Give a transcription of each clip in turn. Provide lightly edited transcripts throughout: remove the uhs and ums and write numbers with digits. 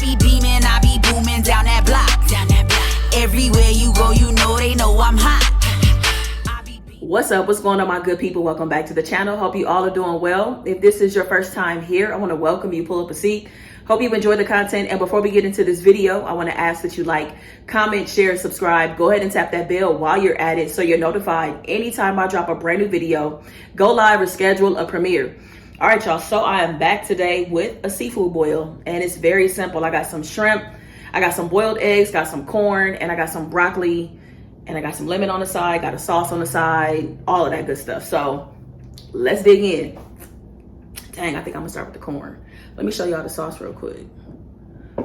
be beaming, I be booming down that block. Everywhere you go, you know they know I'm hot. What's up? What's going on, my good people? Welcome back to the channel. Hope you all are doing well. If this is your first time here, I want to welcome you. Pull up a seat. Hope you enjoy the content. And before we get into this video, I want to ask that you like, comment, share, subscribe. Go ahead and tap that bell while you're at it so you're notified anytime I drop a brand new video, go live, or schedule a premiere. All right, y'all. So I am back today with a seafood boil, and it's very simple. I got some shrimp, I got some boiled eggs, got some corn, and I got some broccoli, and I got some lemon on the side, got a sauce on the side, all of that good stuff. So let's dig in. Dang, I think I'm gonna start with the corn. Let me show y'all the sauce real quick.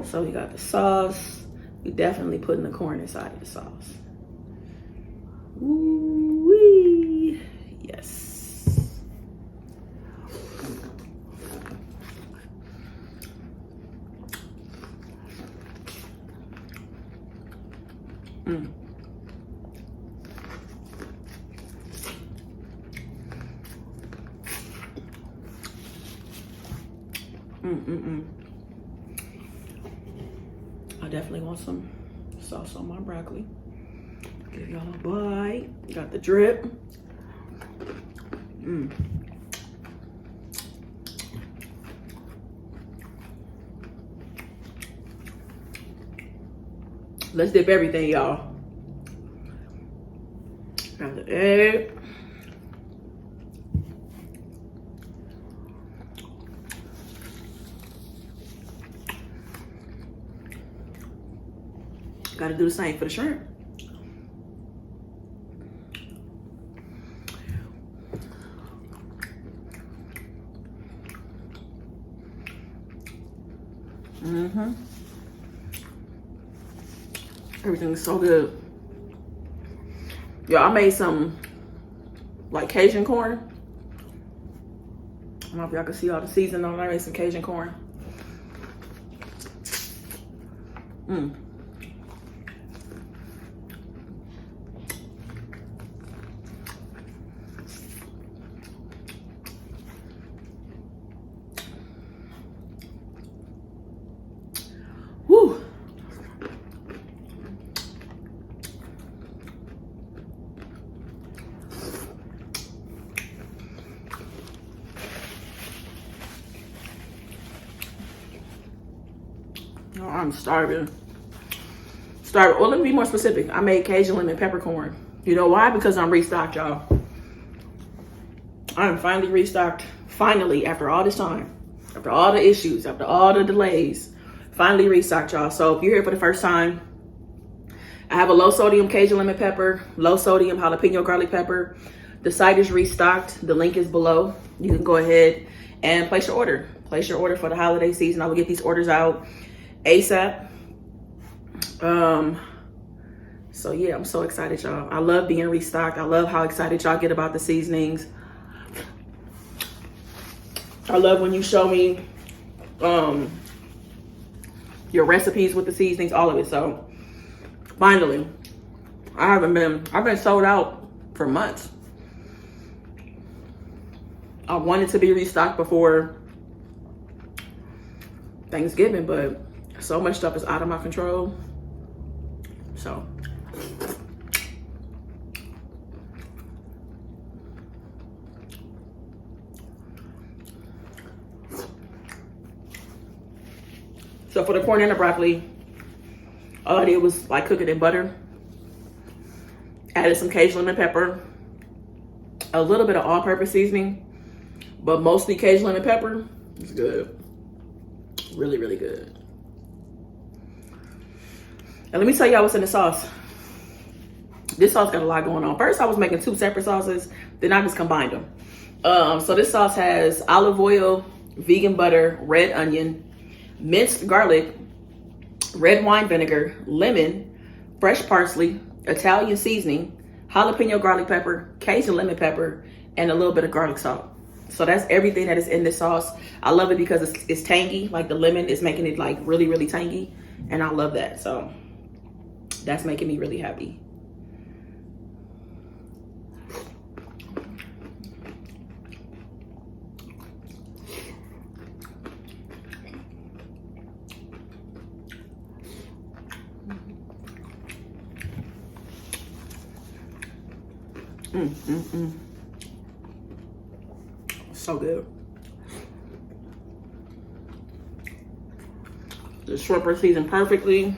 So we got the sauce. We definitely putting the corn inside of the sauce. Ooh-wee. Yes. Mm. I definitely want some sauce on my broccoli. Give y'all a bite. Got the drip. Let's dip everything, y'all. Got the egg. Got to do the same for the shrimp. Everything is so good. Yo, I made some like Cajun corn. I don't know if y'all can see all the seasoning on it. I made some Cajun corn. Woo. Oh, I'm starving. Well, let me be more specific. I made Cajun lemon peppercorn. You know why? Because I'm restocked, y'all. I'm finally restocked. Finally, after all this time, after all the issues, after all the delays, finally restocked, y'all. So if you're here for the first time, I have a low sodium Cajun lemon pepper, low sodium jalapeno garlic pepper. The site is restocked. The link is below. You can go ahead and place your order. Place your order for the holiday season. I will get these orders out ASAP. So yeah, I'm so excited, y'all. I love being restocked. I love how excited y'all get about the seasonings. I love when you show me your recipes with the seasonings, all of it. So finally, I've been sold out for months. I wanted to be restocked before Thanksgiving, but so much stuff is out of my control. So for the corn and the broccoli, all I did was like cook it in butter. Added some Cajun lemon pepper, a little bit of all-purpose seasoning, but mostly Cajun lemon pepper. It's good. Really, really good. And let me tell y'all what's in the sauce. This sauce got a lot going on. First, I was making 2 separate sauces. Then I just combined them. So this sauce has olive oil, vegan butter, red onion, minced garlic, red wine vinegar, lemon, fresh parsley, Italian seasoning, jalapeno garlic pepper, Cajun lemon pepper, and a little bit of garlic salt. So that's everything that is in this sauce. I love it because it's tangy. Like the lemon is making it like really, really tangy. And I love that. So that's making me really happy. So good. The shrimp are seasoned perfectly.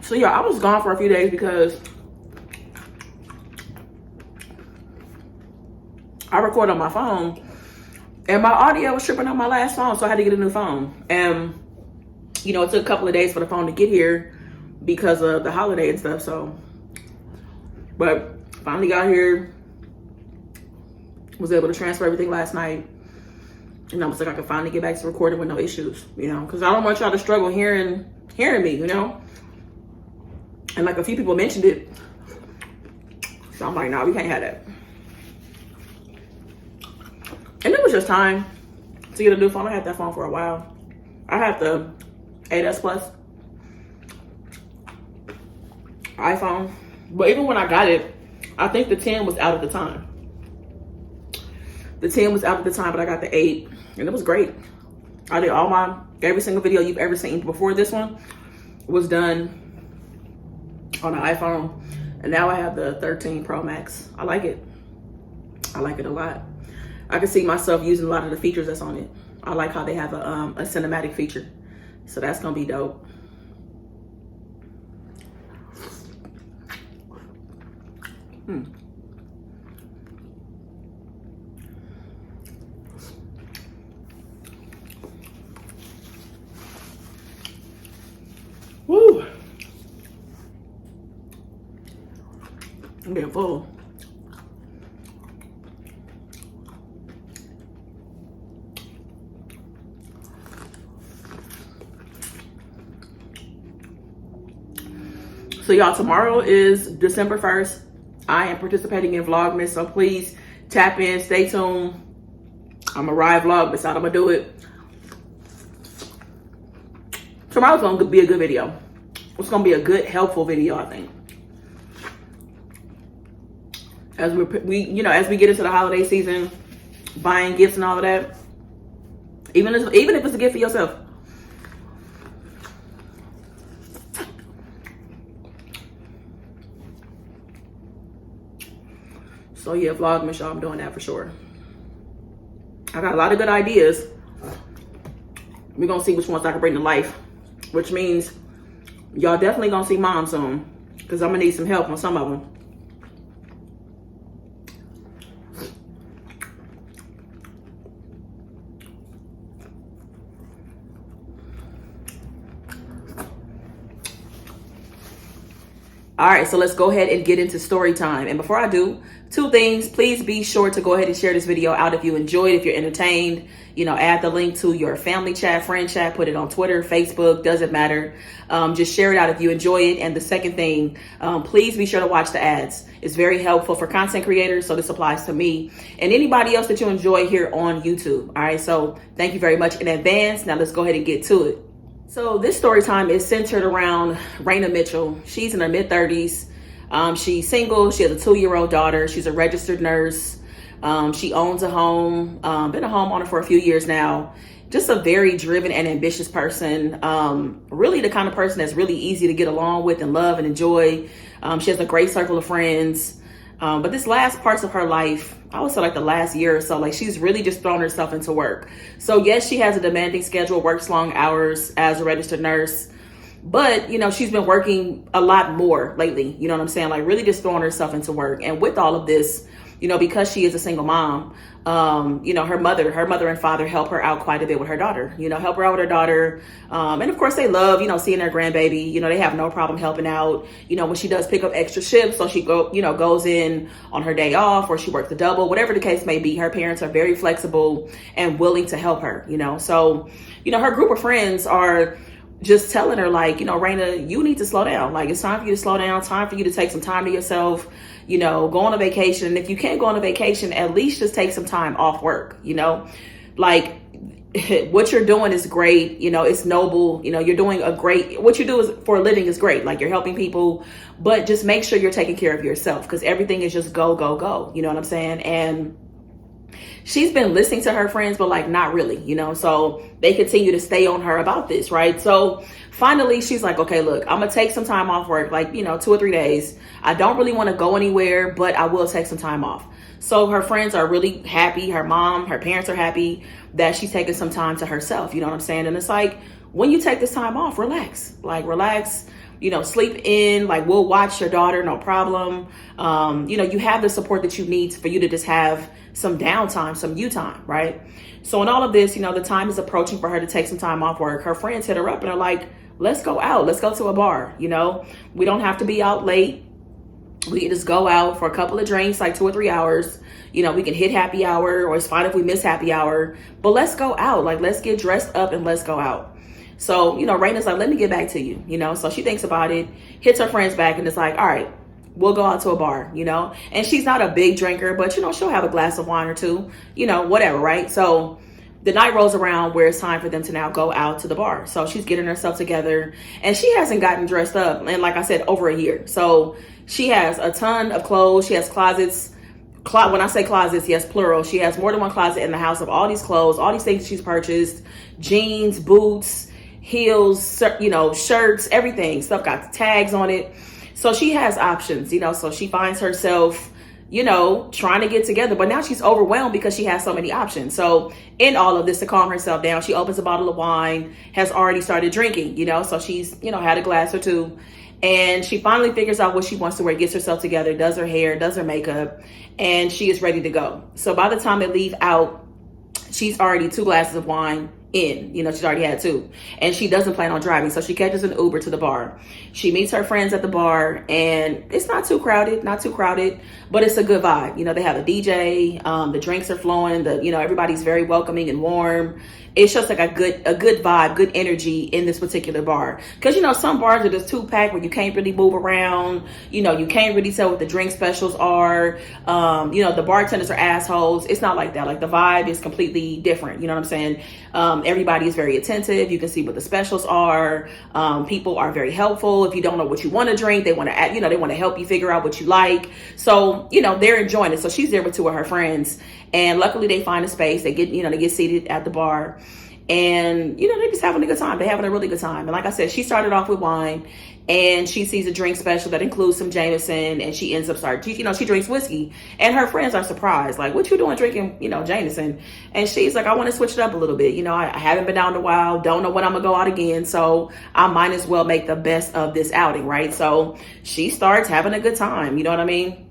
So yeah, I was gone for a few days because I recorded on my phone and my audio was tripping on my last phone, so I had to get a new phone. And you know, it took a couple of days for the phone to get here because of the holiday and stuff. So, but finally got here, was able to transfer everything last night, and I was like, I could finally get back to recording with no issues, you know, because I don't want y'all to struggle hearing me, you know. And like a few people mentioned it, so I'm like, nah, we can't have that. And it was just time to get a new phone. I had that phone for a while. I had the 8S Plus iPhone, but even when I got it, I think the 10 was out at the time. The 10 was out at the time, but I got the 8, and it was great. I did every single video you've ever seen before this one was done on an iPhone, and now I have the 13 Pro Max. I like it. I like it a lot. I can see myself using a lot of the features that's on it. I like how they have a cinematic feature, so that's gonna be dope. Woo! I'm getting full. So y'all, tomorrow is December 1st. I am participating in Vlogmas, so please tap in, stay tuned. I'm a ride Vlogmas out. I'm gonna do it. Tomorrow's gonna be a good video. It's gonna be a good, helpful video, I think. As as we get into the holiday season, buying gifts and all of that. Even if it's a gift for yourself. So yeah, Vlogmas, y'all, I'm doing that for sure. I got a lot of good ideas. We're gonna see which ones I can bring to life, which means y'all definitely gonna see Mom soon, because I'm gonna need some help on some of them. All right, so let's go ahead and get into story time. And before I do, 2 things. Please be sure to go ahead and share this video out if you enjoyed, if you're entertained. You know, add the link to your family chat, friend chat, put it on Twitter, Facebook, doesn't matter. Just share it out if you enjoy it. And the second thing, please be sure to watch the ads. It's very helpful for content creators, so this applies to me and anybody else that you enjoy here on YouTube. All right, so thank you very much in advance. Now let's go ahead and get to it. So this story time is centered around Raina Mitchell. She's in her mid-30s. She's single. She has a 2-year-old daughter. She's a registered nurse. She owns a home, been a homeowner for a few years now. Just a very driven and ambitious person. Really the kind of person that's really easy to get along with and love and enjoy. She has a great circle of friends. But this last parts of her life, I would say like the last year or so, like she's really just thrown herself into work. So yes, she has a demanding schedule, works long hours as a registered nurse, but you know, she's been working a lot more lately. You know what I'm saying? Like really just throwing herself into work. And with all of this, you know, because she is a single mom, you know, her mother and father help her out quite a bit with her daughter, you know, help her out with her daughter. And of course they love, you know, seeing their grandbaby, you know, they have no problem helping out, you know, when she does pick up extra shifts. So she goes in on her day off, or she works a double, whatever the case may be. Her parents are very flexible and willing to help her, you know. So, you know, her group of friends are just telling her like, you know, Raina, you need to slow down. Like, it's time for you to slow down, time for you to take some time to yourself, you know, go on a vacation. And if you can't go on a vacation, at least just take some time off work, you know, like what you're doing is great. You know, it's noble. You know, you're doing what you do is for a living is great. Like you're helping people, but just make sure you're taking care of yourself, because everything is just go, go, go. You know what I'm saying? And she's been listening to her friends, but like not really, you know, so they continue to stay on her about this, right? So finally she's like, okay, look, I'm gonna take some time off work, like, you know, 2 or 3 days. I don't really want to go anywhere, but I will take some time off. So her friends are really happy. Her mom, her parents are happy that she's taking some time to herself, you know what I'm saying? And it's like, when you take this time off, relax, like relax, you know, sleep in, like we'll watch your daughter, no problem. You know, you have the support that you need for you to just have some downtime, some you time, right? So in all of this, you know, the time is approaching for her to take some time off work. Her friends hit her up and are like, let's go out, let's go to a bar, you know? We don't have to be out late. We can just go out for a couple of drinks, like 2 or 3 hours. You know, we can hit happy hour, or it's fine if we miss happy hour, but let's go out, like let's get dressed up and let's go out. So, you know, Raina's like, let me get back to you, you know? So she thinks about it, hits her friends back, and it's like, all right, we'll go out to a bar, you know? And she's not a big drinker, but, you know, she'll have a glass of wine or two, you know, whatever, right? So the night rolls around where it's time for them to now go out to the bar. So she's getting herself together, and she hasn't gotten dressed up in, like I said, over a year. So she has a ton of clothes. She has closets. When I say closets, yes, plural. She has more than one closet in the house of all these clothes, all these things she's purchased, jeans, boots, heels, you know, shirts, everything. Stuff got tags on it. So she has options, you know, so she finds herself, you know, trying to get together, but now she's overwhelmed because she has so many options. So in all of this, to calm herself down, she opens a bottle of wine, has already started drinking, you know, so she's, you know, had a glass or two, and she finally figures out what she wants to wear, gets herself together, does her hair, does her makeup, and she is ready to go. So by the time they leave out, she's already 2 glasses of wine in, you know, she's already had 2, and she doesn't plan on driving. So she catches an Uber to the bar. She meets her friends at the bar, and it's not too crowded, but it's a good vibe. You know, they have a DJ, the drinks are flowing, you know, everybody's very welcoming and warm. It's just like a good vibe, good energy in this particular bar. Cause you know, some bars are just too packed where you can't really move around. You know, you can't really tell what the drink specials are. You know, the bartenders are assholes. It's not like that. Like the vibe is completely different. You know what I'm saying? Everybody is very attentive. You can see what the specials are. People are very helpful. If you don't know what you want to drink, they want to, you know, they want to help you figure out what you like. So, you know, they're enjoying it. So she's there with 2 of her friends, and luckily they find a space. They get seated at the bar. And, you know, they're just having a good time. They're having a really good time. And like I said, she started off with wine, and she sees a drink special that includes some Jameson, and she ends up she drinks whiskey, and her friends are surprised. Like, what you doing drinking, you know, Jameson? And she's like, I want to switch it up a little bit. You know, I haven't been out in a while. Don't know when I'm going to go out again. So I might as well make the best of this outing, right? So she starts having a good time. You know what I mean?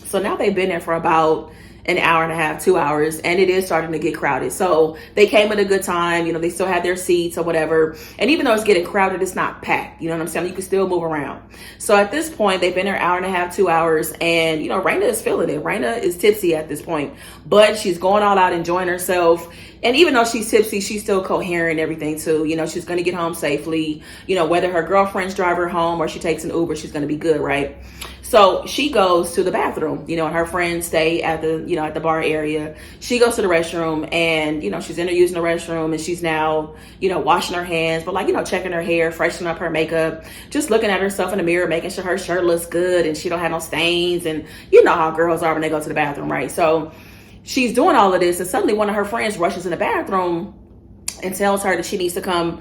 So now they've been there for about an hour and a half, 2 hours, and it is starting to get crowded. So they came at a good time, you know, they still had their seats or whatever. And even though it's getting crowded, it's not packed. You know what I'm saying? You can still move around. So at this point, they've been there an hour and a half, 2 hours, and you know, Raina is feeling it. Raina is tipsy at this point, but she's going all out, enjoying herself. And even though she's tipsy, she's still coherent and everything too. You know, she's going to get home safely. You know, whether her girlfriends drive her home or she takes an Uber, she's going to be good, right? So she goes to the bathroom, you know, and her friends stay at the bar area. She goes to the restroom, and, you know, she's in there using the restroom, and she's now, you know, washing her hands, but like, you know, checking her hair, freshening up her makeup, just looking at herself in the mirror, making sure her shirt looks good and she don't have no stains. And you know how girls are when they go to the bathroom, right? So she's doing all of this, and suddenly one of her friends rushes in the bathroom and tells her that she needs to come,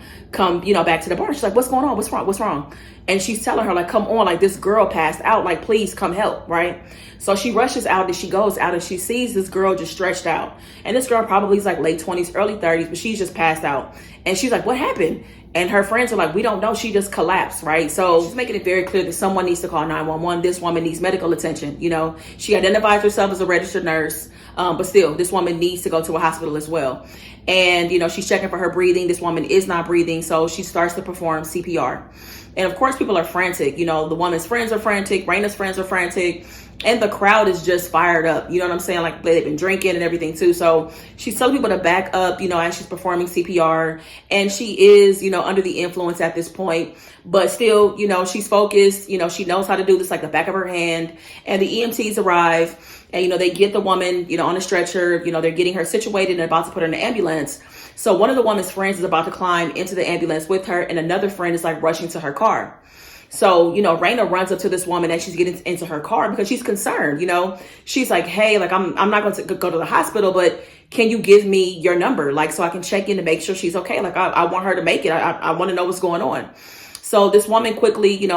you know, back to the bar. She's like, what's going on? What's wrong? And she's telling her, like, come on, like, this girl passed out, like, please come help, right? So she rushes out, and she goes out, and she sees this girl just stretched out. And this girl probably is like late 20s, early 30s, but she's just passed out. And she's like, what happened? And her friends are like, we don't know. She just collapsed, right? So she's making it very clear that someone needs to call 911. This woman needs medical attention. You know, she identifies herself as a registered nurse, but still, this woman needs to go to a hospital as well. And, you know, she's checking for her breathing. This woman is not breathing. So she starts to perform CPR. And of course, people are frantic. You know, the woman's friends are frantic. Raina's friends are frantic. And the crowd is just fired up. You know what I'm saying? Like, they've been drinking and everything too. So she's telling people to back up, you know, as she's performing CPR. And she is, you know, under the influence at this point. But still, you know, she's focused. You know, she knows how to do this like the back of her hand. And the EMTs arrive. And, you know, they get the woman, you know, on a stretcher. You know, they're getting her situated and about to put her in the ambulance. So one of the woman's friends is about to climb into the ambulance with her, and another friend is like rushing to her car. So, Raina runs up to this woman as she's getting into her car because she's concerned, she's like, hey, like, I'm not going to go to the hospital, but can you give me your number? Like, so I can check in to make sure she's okay. Like, I want her to make it. I want to know what's going on. So this woman quickly,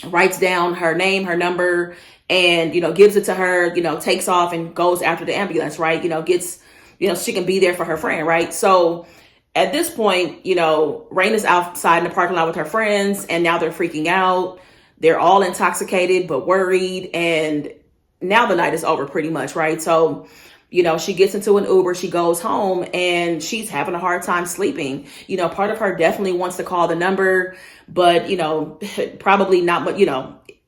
writes down her name, her number, and, gives it to her, takes off and goes after the ambulance, right? Gets, she can be there for her friend, right? So at this point, Raina's outside in the parking lot with her friends, and now they're freaking out. They're all intoxicated, but worried. And now the night is over pretty much, right? So, she gets into an Uber, she goes home, and she's having a hard time sleeping. Part of her definitely wants to call the number, but, probably not, but,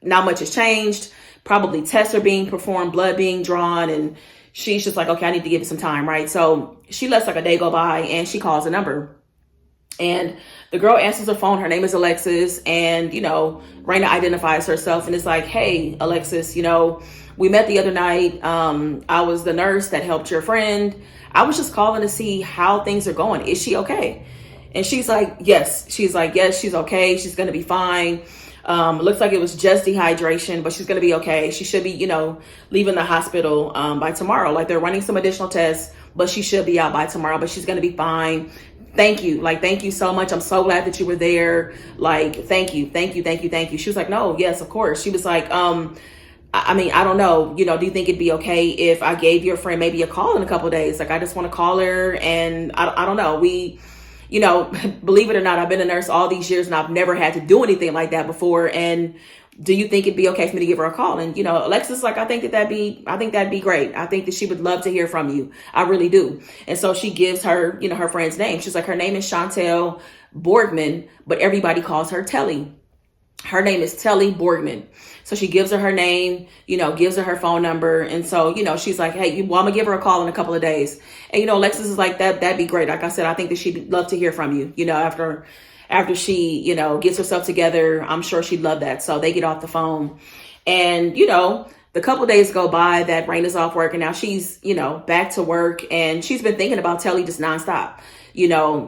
not much has changed. Probably tests are being performed, blood being drawn, and she's just like, okay, I need to give it some time, right? So she lets like a day go by and she calls a number. And the girl answers her phone. Her name is Alexis. And, Raina identifies herself and is like, hey, Alexis, we met the other night. I was the nurse that helped your friend. I was just calling to see how things are going. Is she okay? And she's like, yes. She's like, yes, she's okay. She's going to be fine. Looks like it was just dehydration, but she's going to be okay. She should be, leaving the hospital by tomorrow. Like, they're running some additional tests, but she should be out by tomorrow, but she's going to be fine. Thank you. Like, thank you so much. I'm so glad that you were there. Like, thank you. Thank you. Thank you. Thank you. She was like, no, yes, of course. She was like, I mean, I don't know, do you think it'd be okay if I gave your friend maybe a call in a couple of days? Like, I just want to call her, and I don't know. We, believe it or not, I've been a nurse all these years and I've never had to do anything like that before. And do you think it'd be okay for me to give her a call? And, Alexis, like, I think that'd be great. I think that she would love to hear from you. I really do. And so she gives her, her friend's name. She's like, her name is Chantel Borgman, but everybody calls her Telly. Her name is Telly Borgman. So she gives her name, gives her phone number. And so, she's like, hey, I'm gonna give her a call in a couple of days. And, Alexis is like, that'd be great. Like I said, I think that she'd love to hear from you, after she, gets herself together. I'm sure she'd love that. So they get off the phone, and, the couple of days go by that Raina's off work, and now she's, back to work, and she's been thinking about Telly just nonstop,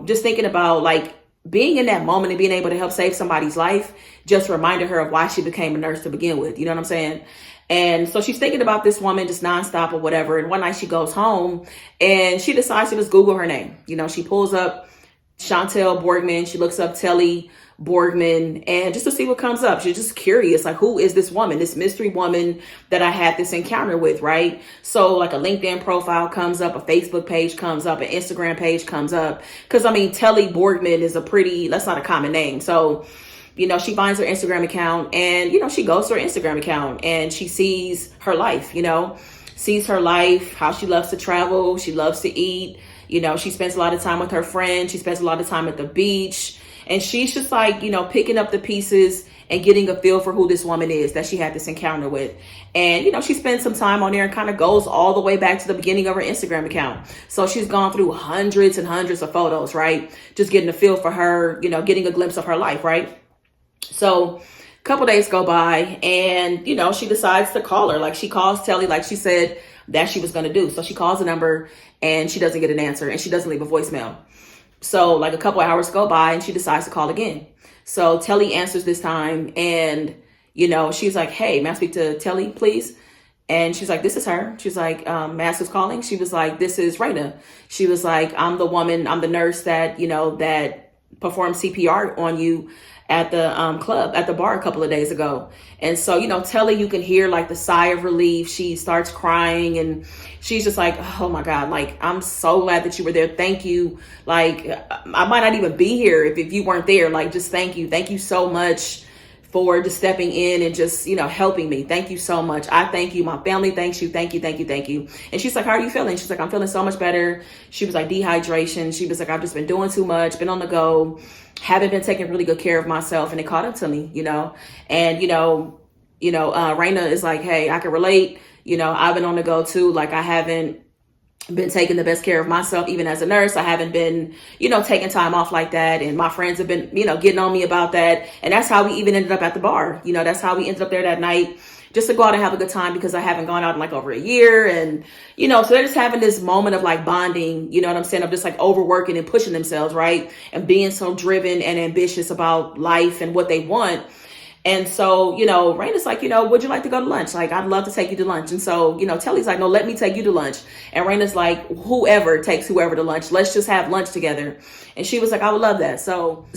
just thinking about like being in that moment and being able to help save somebody's life. Just reminded her of why she became a nurse to begin with. You know what I'm saying? And so she's thinking about this woman just nonstop or whatever. And one night she goes home and she decides to just Google her name. She pulls up Chantel Borgman. She looks up Telly Borgman, and just to see what comes up. She's just curious, like, who is this woman, this mystery woman that I had this encounter with, right? So like a LinkedIn profile comes up, a Facebook page comes up, an Instagram page comes up. Because, I mean, Telly Borgman is that's not a common name. So, she finds her Instagram account, and, she goes to her Instagram account and she sees her life, sees her life, how she loves to travel. She loves to eat. She spends a lot of time with her friends. She spends a lot of time at the beach. And she's just like, picking up the pieces and getting a feel for who this woman is that she had this encounter with. And, she spends some time on there and kind of goes all the way back to the beginning of her Instagram account. So she's gone through hundreds and hundreds of photos, right? Just getting a feel for her, getting a glimpse of her life, right? So a couple days go by, and, she decides to call her. Like, she calls Telly, like she said that she was going to do. So she calls the number and she doesn't get an answer, and she doesn't leave a voicemail. So like a couple hours go by and she decides to call again. So Telly answers this time, and, she's like, hey, may I speak to Telly, please? And she's like, this is her. She's like, Master's calling. She was like, this is Raina. She was like, I'm the nurse that, that performed CPR on you at the club, at the bar a couple of days ago. And so, Telly, you can hear like the sigh of relief. She starts crying, and she's just like, oh my God, like, I'm so glad that you were there. Thank you. Like, I might not even be here if you weren't there. Like, just thank you. Thank you so much for just stepping in and just, helping me. Thank you so much. I thank you. My family thanks you. Thank you. Thank you. Thank you. And she's like, how are you feeling? She's like, I'm feeling so much better. She was like, dehydration. She was like, I've just been doing too much, been on the go, haven't been taking really good care of myself. And it caught up to me, and, Raina is like, hey, I can relate. I've been on the go too. Like, I haven't been taking the best care of myself, even as a nurse. I haven't been, taking time off like that. And my friends have been, getting on me about that. And that's how we even ended up at the bar. That's how we ended up there that night, just to go out and have a good time, because I haven't gone out in like over a year. And, so they're just having this moment of like bonding, you know what I'm saying? Of just like overworking and pushing themselves, right? And being so driven and ambitious about life and what they want. And so, you know, Raina's like, you know, would you like to go to lunch? Like, I'd love to take you to lunch. And so, you know, Telly's like, no, let me take you to lunch. And Raina's like, whoever takes whoever to lunch, let's just have lunch together. And she was like, I would love that. So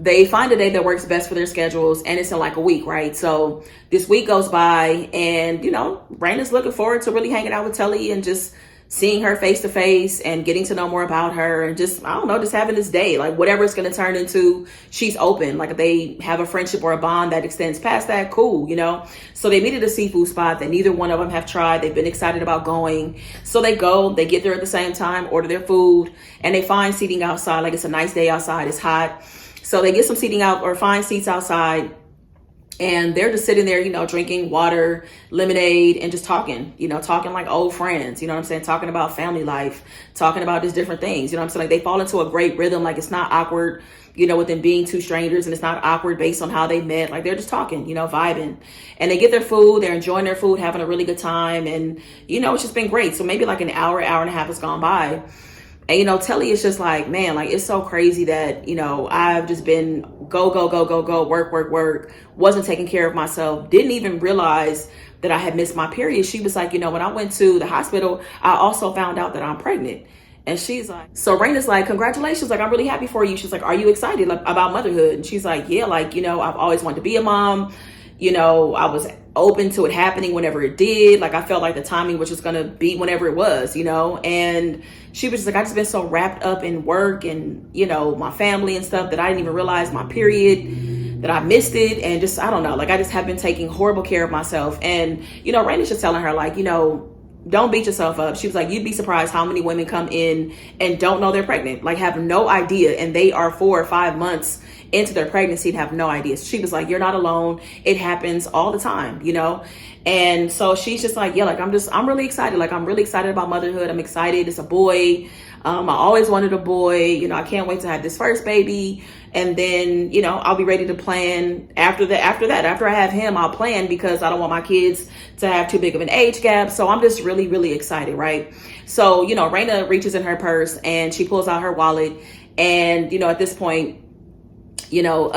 they find a day that works best for their schedules, and it's in like a week, right? So this week goes by, and, you know, Raina's looking forward to really hanging out with Telly and just seeing her face to face and getting to know more about her, and just, I don't know, just having this day, like whatever it's going to turn into, she's open. Like if they have a friendship or a bond that extends past that, cool, you know? So they meet at a seafood spot that neither one of them have tried. They've been excited about going. So they go, they get there at the same time, order their food, and they find seating outside. Like it's a nice day outside, it's hot. So they get some seating out, or find seats outside. And they're just sitting there, you know, drinking water, lemonade, and just talking, you know, talking like old friends, you know what I'm saying? Talking about family life, talking about just different things, you know what I'm saying? Like they fall into a great rhythm. Like it's not awkward, you know, with them being two strangers, and it's not awkward based on how they met. Like they're just talking, you know, vibing. And they get their food, they're enjoying their food, having a really good time. And, you know, it's just been great. So maybe like an hour and a half has gone by. And, you know, Telly is just like, man, like, it's so crazy that, you know, I've just been go, work, wasn't taking care of myself, didn't even realize that I had missed my period. She was like, you know, when I went to the hospital, I also found out that I'm pregnant. And she's like, so Raina's like, congratulations. Like, I'm really happy for you. She's like, are you excited about motherhood? And she's like, yeah, like, you know, I've always wanted to be a mom. You know, I was open to it happening whenever it did. Like, I felt like the timing was just going to be whenever it was, you know. And she was just like, I just been so wrapped up in work and, you know, my family and stuff that I didn't even realize my period, that I missed it. And just, I don't know, like, I just have been taking horrible care of myself. And, you know, Raina's just telling her, like, you know, don't beat yourself up. She was like, you'd be surprised how many women come in and don't know they're pregnant, like have no idea. And they are 4 or 5 months into their pregnancy and have no idea. She was like, you're not alone. It happens all the time, you know? And so she's just like, yeah, like, I'm really excited. Like, I'm really excited about motherhood. I'm excited. It's a boy. I always wanted a boy. You know, I can't wait to have this first baby. And then, you know, I'll be ready to plan after I have him, I'll plan, because I don't want my kids to have too big of an age gap. So I'm just really, really excited. Right. So, you know, Raina reaches in her purse and she pulls out her wallet. And, you know, at this point, you know,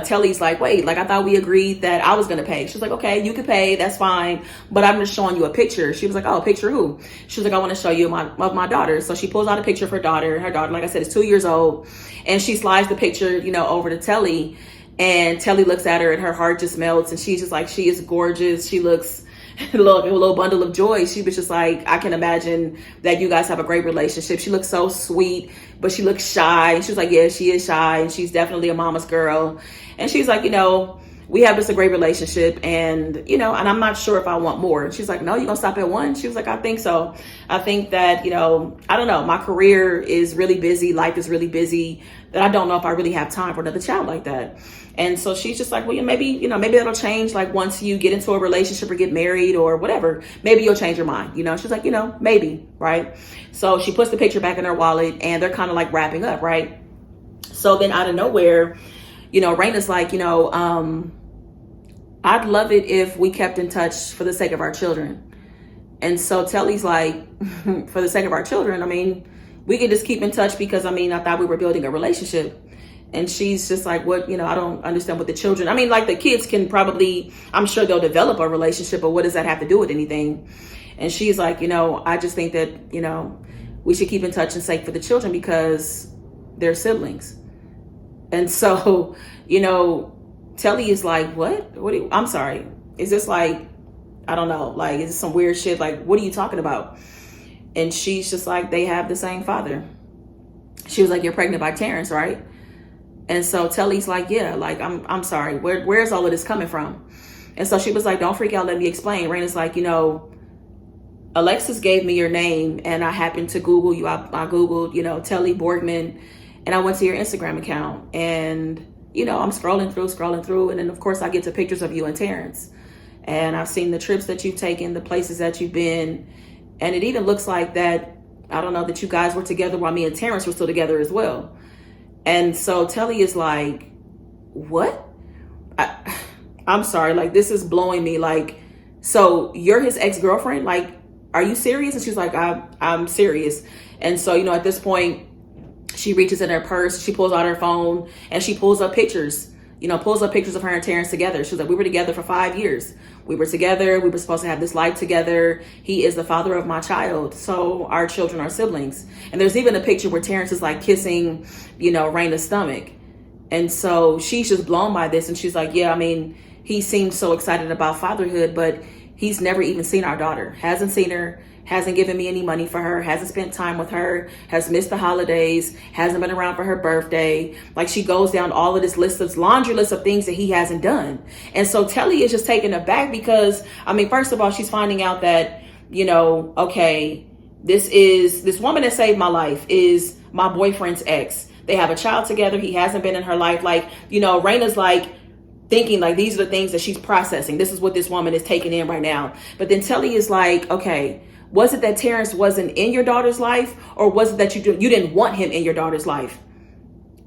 Telly's like, wait, like, I thought we agreed that I was going to pay. She's like, okay, you can pay. That's fine. But I'm just showing you a picture. She was like, oh, picture who? She was like, I want to show you my daughter. So she pulls out a picture of her daughter. Her daughter, like I said, is 2 years old. And she slides the picture, you know, over to Telly. And Telly looks at her and her heart just melts. And she's just like, she is gorgeous. She looks a little bundle of joy. She was just like, I can imagine that you guys have a great relationship. She looks so sweet, but she looks shy. And she was like, yeah, she is shy. And she's definitely a mama's girl. And she's like, you know, we have just a great relationship. And, you know, and I'm not sure if I want more. And she's like, no, you're going to stop at one? She was like, I think so. I think that, you know, I don't know. My career is really busy. Life is really busy, that I don't know if I really have time for another child like that. And so she's just like, well, maybe that'll change. Like, once you get into a relationship or get married or whatever, maybe you'll change your mind. You know, she's like, you know, maybe. Right. So she puts the picture back in her wallet and they're kind of like wrapping up. Right. So then out of nowhere, you know, Raina's like, you know, I'd love it if we kept in touch for the sake of our children. And so Telly's like, for the sake of our children, I mean, we could just keep in touch because, I mean, I thought we were building a relationship. And she's just like, what, you know, I don't understand what the children, I mean, like, the kids can probably, I'm sure they'll develop a relationship, but what does that have to do with anything? And she's like, you know, I just think that, you know, we should keep in touch and sake for the children because they're siblings. And so, you know, Telly is like, what I'm sorry. Is this like, I don't know, like, is this some weird shit? Like, what are you talking about? And she's just like, they have the same father. She was like, you're pregnant by Terrence, right? And so Telly's like, yeah, like, I'm sorry. Where's all of this coming from? And so she was like, don't freak out. Let me explain. Raina's like, you know, Alexis gave me your name and I happened to Google you. I Googled, you know, Telly Borgman, and I went to your Instagram account and, you know, I'm scrolling through. And then of course I get to pictures of you and Terrence, and I've seen the trips that you've taken, the places that you've been. And it even looks like that, I don't know, that you guys were together while me and Terrence were still together as well. And so Telly is like, what? I'm sorry, like, this is blowing me. Like, so you're his ex-girlfriend? Like, are you serious? And she's like, I'm serious. And so, you know, at this point, she reaches in her purse, she pulls out her phone, and she pulls up pictures, You know, pulls up pictures of her and Terrence together. She's like, we were together for 5 years. We were together. We were supposed to have this life together. He is the father of my child. So our children are siblings. And there's even a picture where Terrence is like kissing, you know, Raina's stomach. And so she's just blown by this. And she's like, yeah, I mean, he seems so excited about fatherhood, but he's never even seen our daughter. Hasn't seen her. Hasn't given me any money for her, hasn't spent time with her, has missed the holidays, hasn't been around for her birthday. Like, she goes down all of this laundry list of things that he hasn't done. And so Telly is just taken aback because, I mean, first of all, she's finding out that, you know, okay, this woman that saved my life is my boyfriend's ex. They have a child together. He hasn't been in her life. Like, you know, Raina's like thinking like these are the things that she's processing. This is what this woman is taking in right now. But then Telly is like, okay, was it that Terrence wasn't in your daughter's life, or was it that you didn't want him in your daughter's life?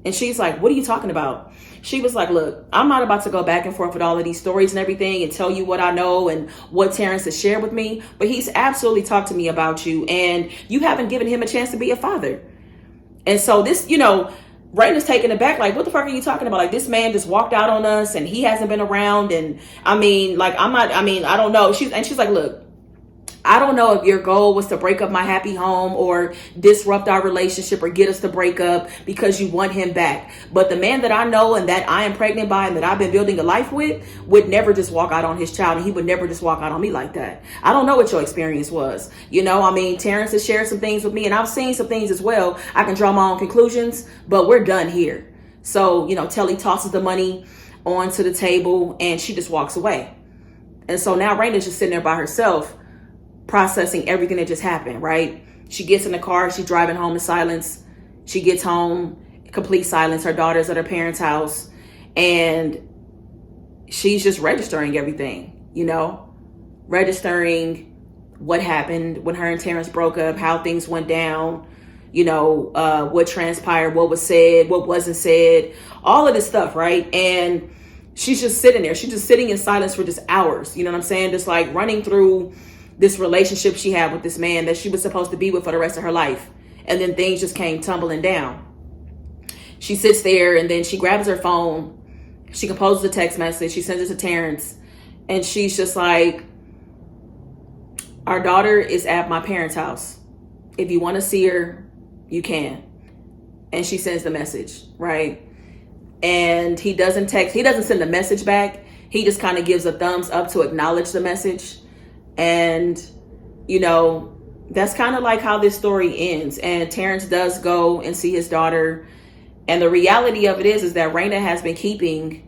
And she's like, what are you talking about? She was like, look, I'm not about to go back and forth with all of these stories and everything and tell you what I know and what Terrence has shared with me, but he's absolutely talked to me about you, and you haven't given him a chance to be a father. And so this, you know, Raina's taken aback, like, what the fuck are you talking about? Like, this man just walked out on us and he hasn't been around. And I mean, like, I don't know. She's like, look, I don't know if your goal was to break up my happy home or disrupt our relationship or get us to break up because you want him back. But the man that I know and that I am pregnant by and that I've been building a life with would never just walk out on his child, and he would never just walk out on me like that. I don't know what your experience was. You know, I mean, Terrence has shared some things with me and I've seen some things as well. I can draw my own conclusions, but we're done here. So, you know, Telly tosses the money onto the table and she just walks away. And so now Raina's just sitting there by herself, processing everything that just happened, right? She gets in the car, she's driving home in silence. She gets home, complete silence. Her daughter's at her parents' house, and she's just registering everything, you know, registering what happened when her and Terrence broke up, how things went down, you know, what transpired, what was said, what wasn't said, all of this stuff, right? And she's just sitting there. She's just sitting in silence for just hours, you know what I'm saying? Just like running through this relationship she had with this man that she was supposed to be with for the rest of her life. And then things just came tumbling down. She sits there and then she grabs her phone. She composes a text message. She sends it to Terrence. And she's just like, our daughter is at my parents' house. If you want to see her, you can. And she sends the message, right? And he doesn't send the message back. He just kind of gives a thumbs up to acknowledge the message. And, you know, that's kind of like how this story ends. And Terrence does go and see his daughter. And the reality of it is that Raina has been keeping,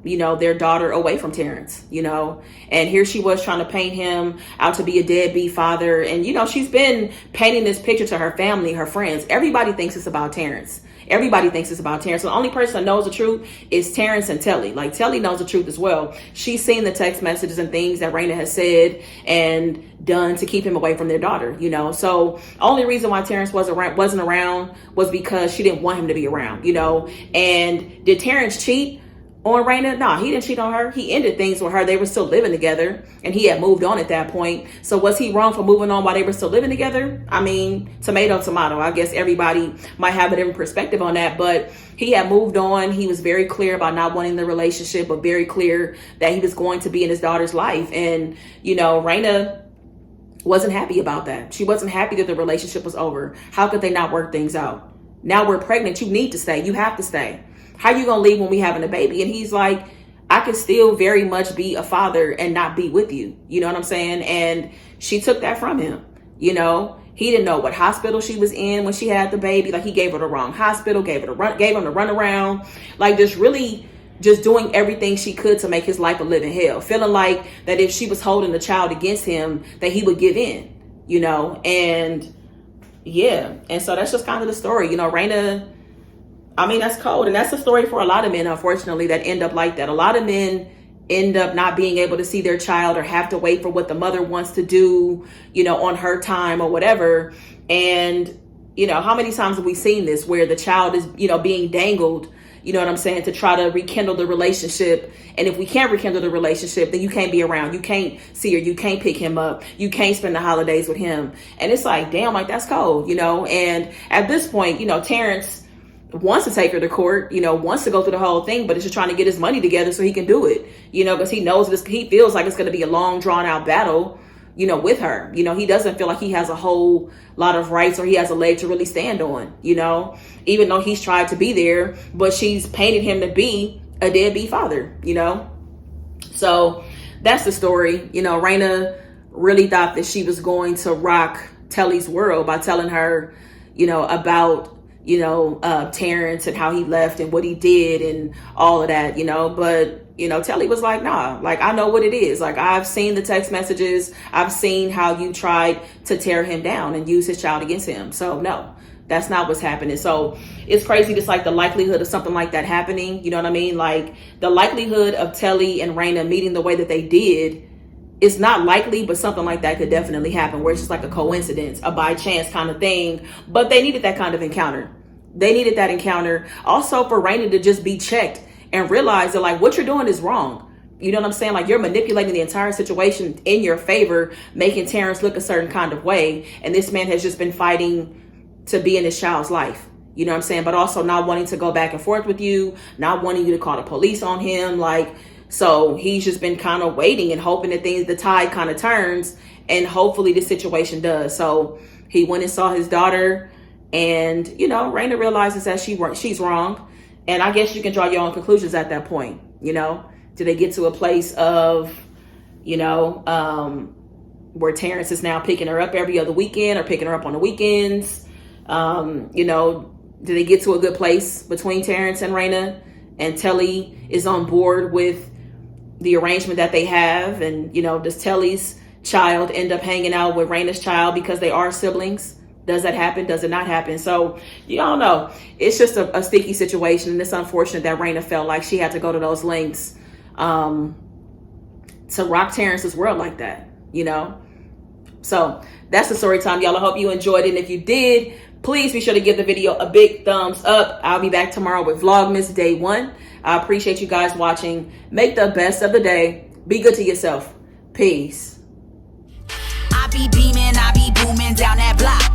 you know, their daughter away from Terrence, you know. And here she was trying to paint him out to be a deadbeat father. And, you know, she's been painting this picture to her family, her friends. Everybody thinks it's about Terrence. Everybody thinks it's about Terrence. So the only person that knows the truth is Terrence and Telly. Like, Telly knows the truth as well. She's seen the text messages and things that Raina has said and done to keep him away from their daughter, you know. So only reason why Terrence wasn't around was because she didn't want him to be around, you know. And did Terrence cheat on Raina? No, he didn't cheat on her. He ended things with her. They were still living together and he had moved on at that point. So was he wrong for moving on while they were still living together? I mean, tomato. I guess everybody might have a different perspective on that, but he had moved on. He was very clear about not wanting the relationship, but very clear that he was going to be in his daughter's life. And, you know, Raina wasn't happy about that. She wasn't happy that the relationship was over. How could they not work things out? Now we're pregnant. You need to stay. You have to stay. How you gonna leave when we having a baby? And he's like, I could still very much be a father and not be with you. You know what I'm saying? And she took that from him. You know, he didn't know what hospital she was in when she had the baby. Like, he gave her the wrong hospital, gave him the run around, like just doing everything she could to make his life a living hell, feeling like that if she was holding the child against him, that he would give in, you know. And yeah, and so that's just kind of the story, you know. Raina, I mean, that's cold. And that's the story for a lot of men, unfortunately, that end up like that. A lot of men end up not being able to see their child or have to wait for what the mother wants to do, you know, on her time or whatever. And, you know, how many times have we seen this where the child is, you know, being dangled, you know what I'm saying, to try to rekindle the relationship. And if we can't rekindle the relationship, then you can't be around. You can't see her. You can't pick him up. You can't spend the holidays with him. And it's like, damn, like, that's cold, you know. And at this point, you know, Terrence wants to take her to court, wants to go through the whole thing, but is just trying to get his money together so he can do it, because he knows this, he feels like it's going to be a long drawn out battle, with her. He doesn't feel like he has a whole lot of rights or he has a leg to really stand on, even though he's tried to be there, but she's painted him to be a deadbeat father, So that's the story. Raina really thought that she was going to rock Telly's world by telling her, about, Terrence and how he left and what he did and all of that, but Telly was like, nah, like, I know what it is. Like, I've seen the text messages. I've seen how you tried to tear him down and use his child against him. So no, that's not what's happening. So it's crazy. Just like the likelihood of something like that happening. You know what I mean? Like the likelihood of Telly and Raina meeting the way that they did is not likely, but something like that could definitely happen where it's just like a coincidence, a by chance kind of thing. But they needed that kind of encounter. They needed that encounter also for Raina to just be checked and realize that like what you're doing is wrong. You know what I'm saying? Like you're manipulating the entire situation in your favor, making Terrence look a certain kind of way. And this man has just been fighting to be in his child's life. You know what I'm saying? But also not wanting to go back and forth with you, not wanting you to call the police on him. Like, so he's just been kind of waiting and hoping that the tide kind of turns and hopefully the situation does. So he went and saw his daughter and, Raina realizes that she's wrong. And I guess you can draw your own conclusions at that point. Do they get to a place of, where Terrence is now picking her up every other weekend or picking her up on the weekends? Do they get to a good place between Terrence and Raina and Telly is on board with the arrangement that they have? And, does Telly's child end up hanging out with Raina's child because they are siblings? Does that happen? Does it not happen? So you don't know. It's just a sticky situation. And it's unfortunate that Raina felt like she had to go to those lengths to rock Terrence's world like that, So that's the story time, y'all. I hope you enjoyed it. And if you did, please be sure to give the video a big thumbs up. I'll be back tomorrow with Vlogmas Day 1. I appreciate you guys watching. Make the best of the day. Be good to yourself. Peace. I be beaming, I be booming down that block.